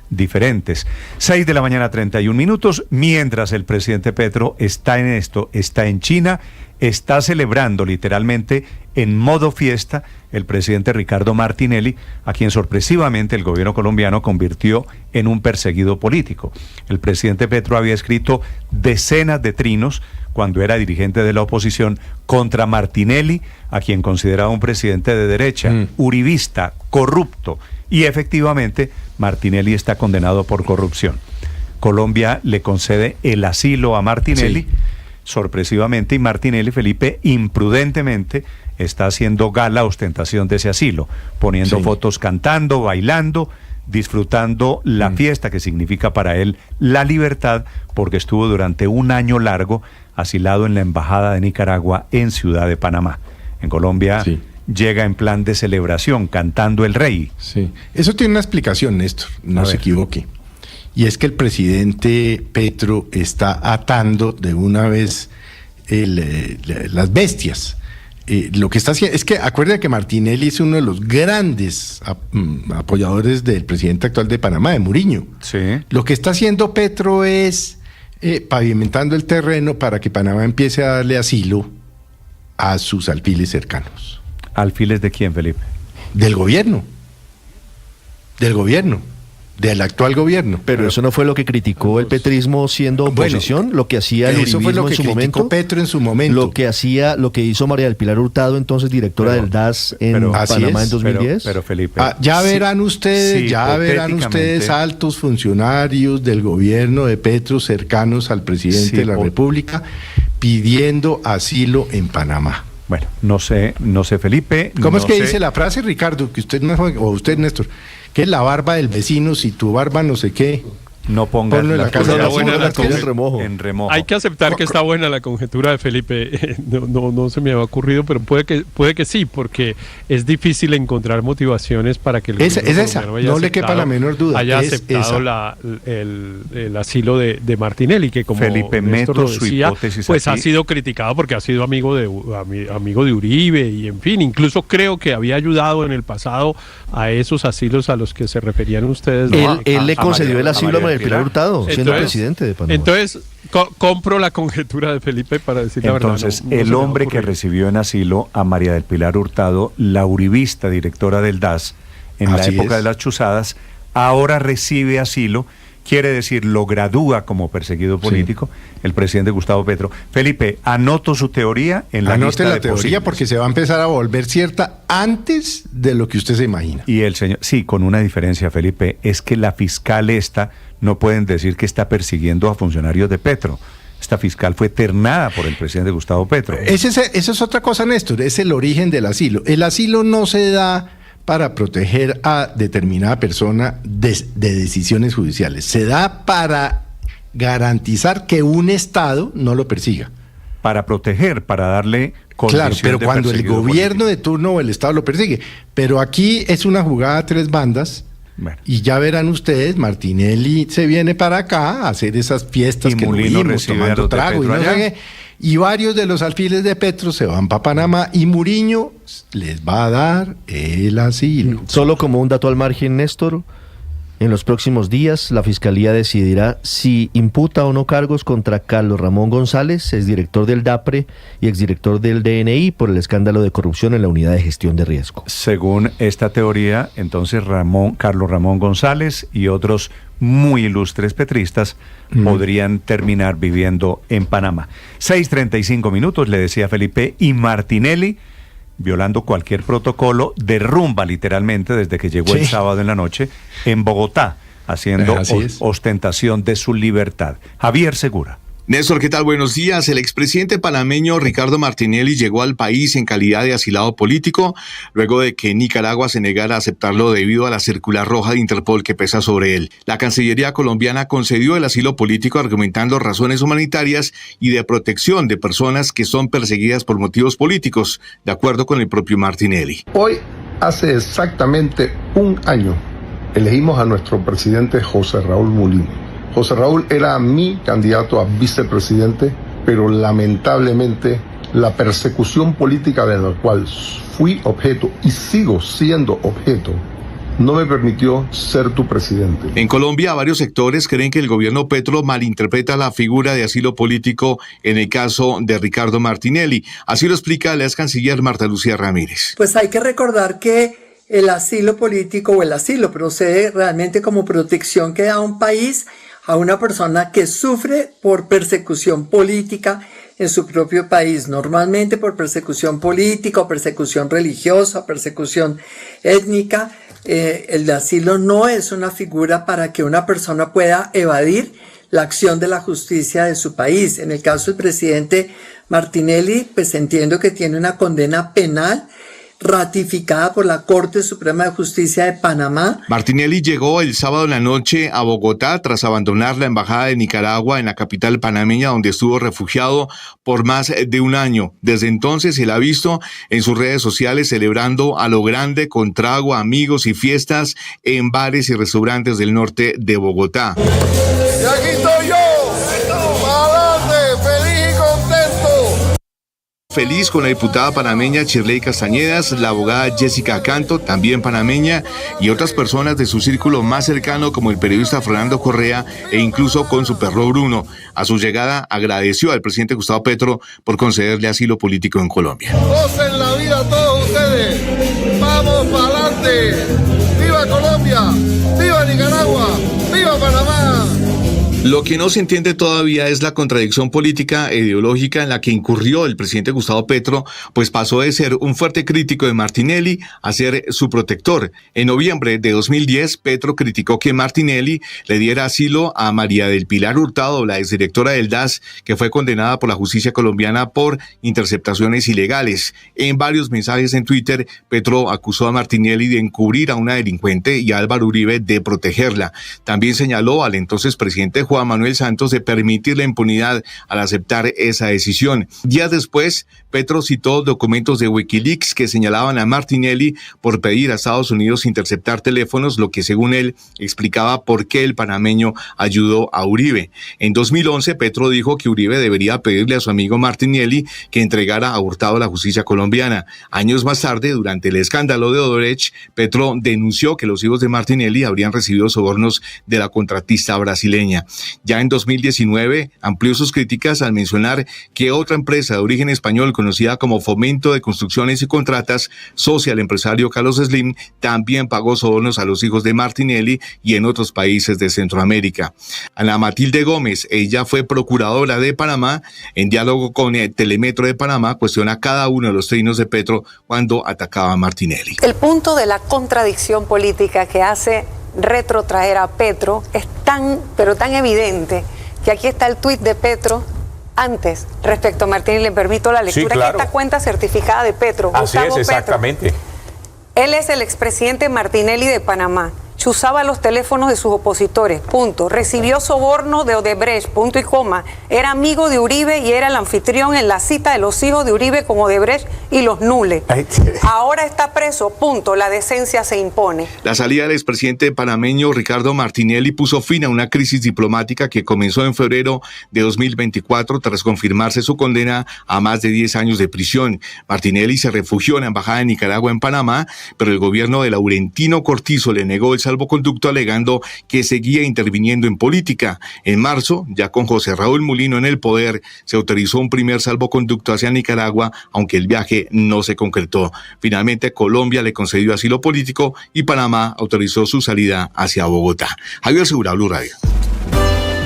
diferentes. 6 de la mañana, 31 minutos, mientras el presidente Petro está en esto, está en China, está celebrando literalmente en modo fiesta el presidente Ricardo Martinelli, a quien sorpresivamente el gobierno colombiano convirtió en un perseguido político. El presidente Petro había escrito decenas de trinos cuando era dirigente de la oposición contra Martinelli, a quien consideraba un presidente de derecha, uribista, corrupto, y efectivamente Martinelli está condenado por corrupción. Colombia le concede el asilo a Martinelli, sorpresivamente, y Martinelli, Felipe, imprudentemente está haciendo gala, ostentación de ese asilo, poniendo fotos cantando, bailando, disfrutando la fiesta que significa para él la libertad, porque estuvo durante un año largo asilado en la Embajada de Nicaragua en Ciudad de Panamá. En Colombia llega en plan de celebración, cantando el rey. Sí, eso tiene una explicación, Néstor, no se equivoque. Y es que el presidente Petro está atando de una vez las bestias. Lo que está haciendo es que acuérdense que Martinelli es uno de los grandes apoyadores del presidente actual de Panamá, de Muriño. Sí. Lo que está haciendo Petro es pavimentando el terreno para que Panamá empiece a darle asilo a sus alfiles cercanos. ¿Alfiles de quién, Felipe? Del gobierno. Del actual gobierno. Pero eso no fue lo que criticó el petrismo siendo oposición, lo que hacía el uribismo en su momento. Petro en su momento. Lo que hizo María del Pilar Hurtado, entonces directora del DAS en Panamá en 2010. Pero Felipe. Ya verán ustedes altos funcionarios del gobierno de Petro cercanos al presidente de la República pidiendo asilo en Panamá. Bueno, no sé, Felipe. ¿Cómo es que dice la frase, Ricardo, que usted o usted, Néstor? Que es la barba del vecino, si tu barba no sé qué. No pongas la cosa en remojo. Hay que aceptar que está buena la conjetura de Felipe. No se me había ocurrido, pero puede que sí, porque es difícil encontrar motivaciones para que el no le quepa la menor duda. Haya aceptado el asilo de Martinelli, que como Felipe, Néstor lo decía, pues ha sido criticado porque ha sido amigo de Uribe y en fin, incluso creo que había ayudado en el pasado a esos asilos a los que se referían ustedes. Él le concedió el asilo a María del Pilar Hurtado, siendo presidente de Panamá. Entonces, compro la conjetura de Felipe para decir la verdad. Entonces, el hombre que recibió en asilo a María del Pilar Hurtado, la uribista directora del DAS, en la época de las chuzadas, ahora recibe asilo, quiere decir, lo gradúa como perseguido político el presidente Gustavo Petro. Felipe, anoto su teoría en la lista de la teoría posibles. Porque se va a empezar a volver cierta antes de lo que usted se imagina. Y el señor, con una diferencia, Felipe, es que la fiscal no pueden decir que está persiguiendo a funcionarios de Petro. Esta fiscal fue ternada por el presidente Gustavo Petro. Esa es otra cosa, Néstor, es el origen del asilo. El asilo no se da para proteger a determinada persona de decisiones judiciales. Se da para garantizar que un Estado no lo persiga. Para proteger, para darle condición. Claro, pero cuando el gobierno de turno o el Estado lo persigue. Pero aquí es una jugada a tres bandas. Bueno. Y ya verán ustedes, Martinelli se viene para acá a hacer esas fiestas que vimos, tomando trago y no sé qué. Y varios de los alfiles de Petro se van para Panamá y Muriño les va a dar el asilo. Solo como un dato al margen, Néstor, en los próximos días la Fiscalía decidirá si imputa o no cargos contra Carlos Ramón González, exdirector del DAPRE y exdirector del DNI, por el escándalo de corrupción en la Unidad de Gestión de Riesgo. Según esta teoría, entonces Carlos Ramón González y otros muy ilustres petristas podrían terminar viviendo en Panamá. 6:35 minutos, le decía Felipe, y Martinelli, violando cualquier protocolo, derrumba literalmente desde que llegó el sábado en la noche en Bogotá, haciendo ostentación de su libertad. Javier Segura. Néstor, ¿qué tal? Buenos días. El expresidente panameño Ricardo Martinelli llegó al país en calidad de asilado político, luego de que Nicaragua se negara a aceptarlo debido a la circular roja de Interpol que pesa sobre él. La Cancillería colombiana concedió el asilo político argumentando razones humanitarias y de protección de personas que son perseguidas por motivos políticos, de acuerdo con el propio Martinelli. Hoy, hace exactamente un año, elegimos a nuestro presidente José Raúl Mulino. José Raúl era mi candidato a vicepresidente, pero lamentablemente la persecución política de la cual fui objeto y sigo siendo objeto no me permitió ser tu presidente. En Colombia, varios sectores creen que el gobierno Petro malinterpreta la figura de asilo político en el caso de Ricardo Martinelli. Así lo explica la ex canciller Marta Lucía Ramírez. Pues hay que recordar que el asilo político o el asilo procede realmente como protección que da un país a una persona que sufre por persecución política en su propio país, normalmente por persecución política o persecución religiosa, persecución étnica. El asilo no es una figura para que una persona pueda evadir la acción de la justicia de su país. En el caso del presidente Martinelli, pues entiendo que tiene una condena penal ratificada por la Corte Suprema de Justicia de Panamá. Martinelli llegó el sábado en la noche a Bogotá tras abandonar la embajada de Nicaragua en la capital panameña, donde estuvo refugiado por más de un año. Desde entonces se le ha visto en sus redes sociales celebrando a lo grande con trago, amigos y fiestas en bares y restaurantes del norte de Bogotá. Y aquí estoy yo, adelante, feliz y contento. Feliz con la diputada panameña Shirley Castañedas, la abogada Jessica Canto, también panameña, y otras personas de su círculo más cercano como el periodista Fernando Correa e incluso con su perro Bruno. A su llegada agradeció al presidente Gustavo Petro por concederle asilo político en Colombia. Gocen la vida todos ustedes, vamos para adelante, viva Colombia, viva Nicaragua, viva Panamá. Lo que no se entiende todavía es la contradicción política e ideológica en la que incurrió el presidente Gustavo Petro, pues pasó de ser un fuerte crítico de Martinelli a ser su protector. En noviembre de 2010, Petro criticó que Martinelli le diera asilo a María del Pilar Hurtado, la exdirectora del DAS, que fue condenada por la justicia colombiana por interceptaciones ilegales. En varios mensajes en Twitter, Petro acusó a Martinelli de encubrir a una delincuente y a Álvaro Uribe de protegerla. También señaló al entonces presidente Juan Manuel Santos de permitir la impunidad al aceptar esa decisión. Días después, Petro citó documentos de Wikileaks que señalaban a Martinelli por pedir a Estados Unidos interceptar teléfonos, lo que según él explicaba por qué el panameño ayudó a Uribe. En 2011, Petro dijo que Uribe debería pedirle a su amigo Martinelli que entregara a Hurtado a la justicia colombiana. Años más tarde, durante el escándalo de Odebrecht, Petro denunció que los hijos de Martinelli habrían recibido sobornos de la contratista brasileña. Ya en 2019 amplió sus críticas al mencionar que otra empresa de origen español conocida como Fomento de Construcciones y Contratas, socia al empresario Carlos Slim, también pagó sobornos a los hijos de Martinelli y en otros países de Centroamérica. Ana Matilde Gómez, ella fue procuradora de Panamá, en diálogo con el Telemetro de Panamá, cuestiona cada uno de los trinos de Petro cuando atacaba a Martinelli. El punto de la contradicción política que hace retrotraer a Petro es tan, pero tan evidente que aquí está el tuit de Petro antes respecto a Martinelli. Le permito la lectura. Sí, claro. Aquí está cuenta certificada de Petro. Así Gustavo es, exactamente. Petro. Él es el expresidente Martinelli de Panamá. Usaba los teléfonos de sus opositores, punto. Recibió soborno de Odebrecht, punto y coma. Era amigo de Uribe y era el anfitrión en la cita de los hijos de Uribe con Odebrecht y los Nule. Ahora está preso, punto. La decencia se impone. La salida del expresidente panameño Ricardo Martinelli puso fin a una crisis diplomática que comenzó en febrero de 2024 tras confirmarse su condena a más de 10 años de prisión. Martinelli se refugió en la embajada de Nicaragua en Panamá, pero el gobierno de Laurentino Cortizo le negó el salvoconducto alegando que seguía interviniendo en política. En marzo, ya con José Raúl Mulino en el poder, se autorizó un primer salvoconducto hacia Nicaragua, aunque el viaje no se concretó. Finalmente, Colombia le concedió asilo político y Panamá autorizó su salida hacia Bogotá. Javier Segura, Blue Radio.